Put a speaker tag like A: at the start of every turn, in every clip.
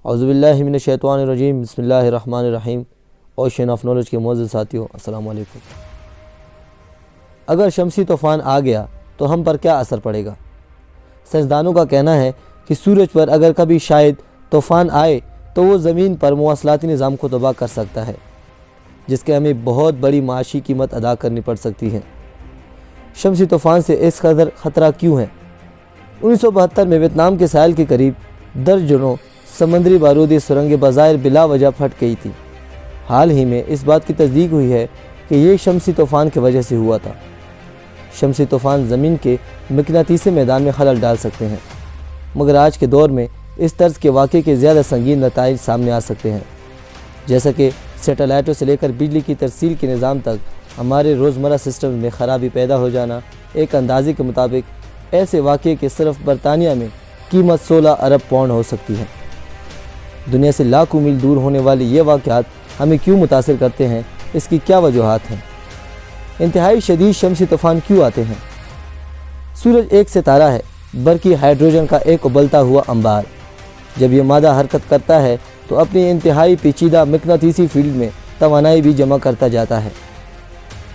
A: औज़ुबिल्लाहि मिनश्शैतानिर्रजीम बिस्मिल्लाहिर्रहमानिर्रहीम। Ocean of knowledge के मोअज़्ज़ज़ साथियों, अस्सलाम वालेकुम। अगर शमसी तूफ़ान आ गया तो हम पर क्या असर पड़ेगा? साइंसदानों का कहना है कि सूरज पर अगर कभी शायद तूफ़ान आए तो वो ज़मीन पर मवासलाती निज़ाम को तबाह कर सकता है, जिसके हमें बहुत बड़ी माशी कीमत अदा करनी पड़ सकती है। शमसी तूफ़ान से इस कदर ख़तरा क्यों है? 1972 में वियतनाम के साहिल के करीब दर्जनों समंदरी बारूदी सुरंगें बज़ाहिर बिला वजह फट गई थी। हाल ही में इस बात की तस्दीक हुई है कि ये शमसी तूफ़ान की वजह से हुआ था। शमसी तूफ़ान ज़मीन के मकनातीसी मैदान में खलल डाल सकते हैं, मगर आज के दौर में इस तर्ज के वाक़े के ज़्यादा संगीन नताइज सामने आ सकते हैं। जैसा कि सैटेलाइटों से लेकर बिजली की तरसील के निज़ाम तक हमारे रोज़मर्रा सिस्टम में ख़राबी पैदा हो जाना। एक अंदाज़े के मुताबिक ऐसे वाक़े के सिर्फ बरतानिया में कीमत 16 अरब पाउंड हो सकती है। दुनिया से लाखों मील दूर होने वाले ये वाक़यात हमें क्यों मुतासिर करते हैं? इसकी क्या वजूहात हैं? इंतहाई शदीद शमसी तूफ़ान क्यों आते हैं? सूरज एक सितारा है, बल्कि हाइड्रोजन का एक उबलता हुआ अंबार। जब यह मादा हरकत करता है तो अपनी इंतहाई पेचीदा मकनातीसी फील्ड में तवानाई भी जमा करता जाता है।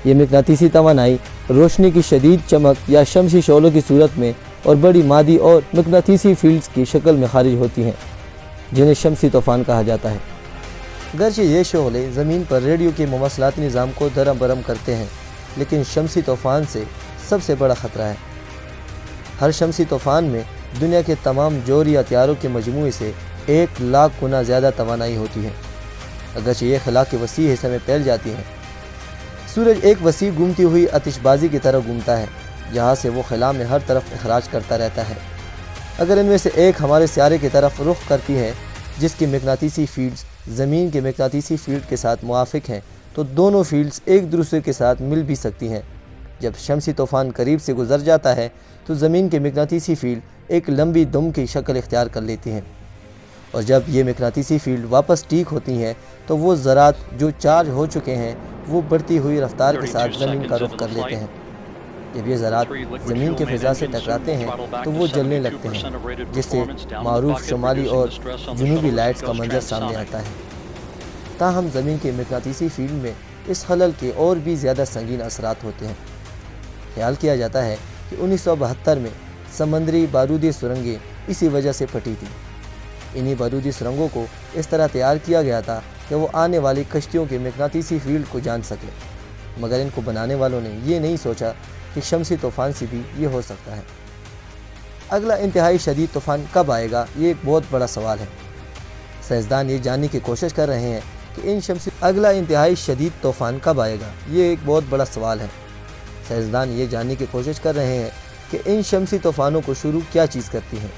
A: ये मकनातीसी तवानाई रोशनी की शदीद चमक या शमसी शोलों की सूरत में और बड़ी मादी और मकनातीसी फील्ड्स की शक्ल में खारिज होती हैं, जिन्हें शमसी तूफ़ान कहा जाता है। गर्चे ये शोले ज़मीन पर रेडियो के मवासलाती निज़ाम को दरम बरम करते हैं, लेकिन शमसी तूफ़ान से सबसे बड़ा ख़तरा है। हर शमसी तूफ़ान में दुनिया के तमाम जोहरी हथियारों के मजमूए से 1 लाख गुना ज़्यादा तवानाई होती है, अगरचे ये खला के वसी हिस्से में फैल जाती हैं। सूरज एक वसी घूमती हुई आतिशबाजी की तरह घूमता है, जहाँ से वो खला में हर तरफ अखराज करता रहता है। अगर इनमें से एक हमारे सियारे की तरफ रुख करती है, जिसकी मकनातीसी फील्ड्स ज़मीन के मकनातीसी फील्ड के साथ मुआफ़िक हैं, तो दोनों फील्ड्स एक दूसरे के साथ मिल भी सकती हैं। जब शमसी तूफ़ान करीब से गुजर जाता है तो ज़मीन के मकनातीसी फील्ड एक लंबी दुम की शक्ल इख्तियार कर लेती हैं, और जब ये मकनातीसी फील्ड वापस ठीक होती हैं तो वो ज़रात जो चार्ज हो चुके हैं वो बढ़ती हुई रफ्तार के साथ ज़मीन का रुख कर लेते हैं। जब ये ज़रात ज़मीन के फ़िज़ा से टकराते हैं तो वो जलने लगते हैं, जिससे मारूफ शुमाली और जनूबी लाइट्स का मंजर सामने आता है। ताहम ज़मीन के मकनातीसी फील्ड में इस खलल के और भी ज़्यादा संगीन असरात होते हैं। ख्याल किया जाता है कि 1972 में समंदरी बारूदी सुरंगें इसी वजह से फटी थी। इन्हीं बारूदी सुरंगों को इस तरह तैयार किया गया था कि वो आने वाली कश्तियों के मकनातीसी फील्ड को जान सकें, मगर इनको बनाने वालों ने ये नहीं सोचा कि शमसी तूफ़ान से भी ये हो सकता है। अगला इंतहाई शदीद तूफ़ान कब आएगा, ये एक बहुत बड़ा सवाल है। साइंसदान ये जानने की कोशिश कर रहे हैं कि अगला इंतहाई शदीद तूफ़ान कब आएगा, ये एक बहुत बड़ा सवाल है। साइंसदान ये जानने की कोशिश कर रहे हैं कि इन शमसी तूफ़ानों को शुरू क्या चीज़ करती है,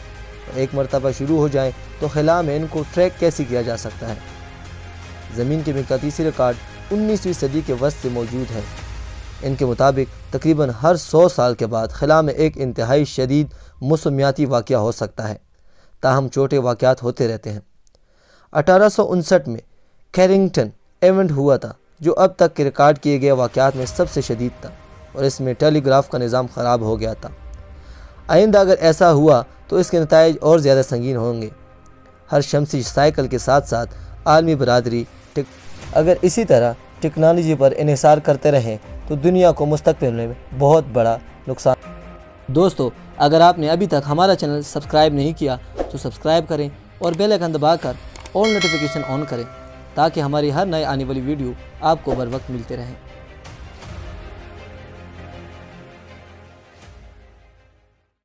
A: और एक मरतबा शुरू हो जाए तो खला में इनको ट्रैक कैसे किया जा सकता है। ज़मीन के मकनातीसी रिकॉर्ड 19वीं सदी के वस्त से मौजूद है। इनके मुताबिक तकरीबन हर 100 साल के बाद खला में एक इंतहाई शदीद मौसमियाती वाक़या हो सकता है, ताहम छोटे वाक़यात होते रहते हैं। 1859 में कैरिंगटन इवेंट हुआ था, जो अब तक के रिकॉर्ड किए गए वाक़यात में सबसे शदीद था, और इसमें टेलीग्राफ का निज़ाम ख़राब हो गया था। आइंदा अगर ऐसा हुआ तो इसके नताइज और ज़्यादा संगीन होंगे। हर शमसी साइकिल के साथ साथ आलमी बरादरी अगर इसी तरह टेक्नोलॉजी पर इन्हिसार करते रहें तो दुनिया को मुस्तक़बिल में बहुत बड़ा नुकसान। दोस्तों, अगर आपने अभी तक हमारा चैनल सब्सक्राइब नहीं किया तो सब्सक्राइब करें और बेल आइकन दबाकर ऑल नोटिफिकेशन ऑन करें, ताकि हमारी हर नए आने वाली वीडियो आपको बर वक्त मिलते रहें।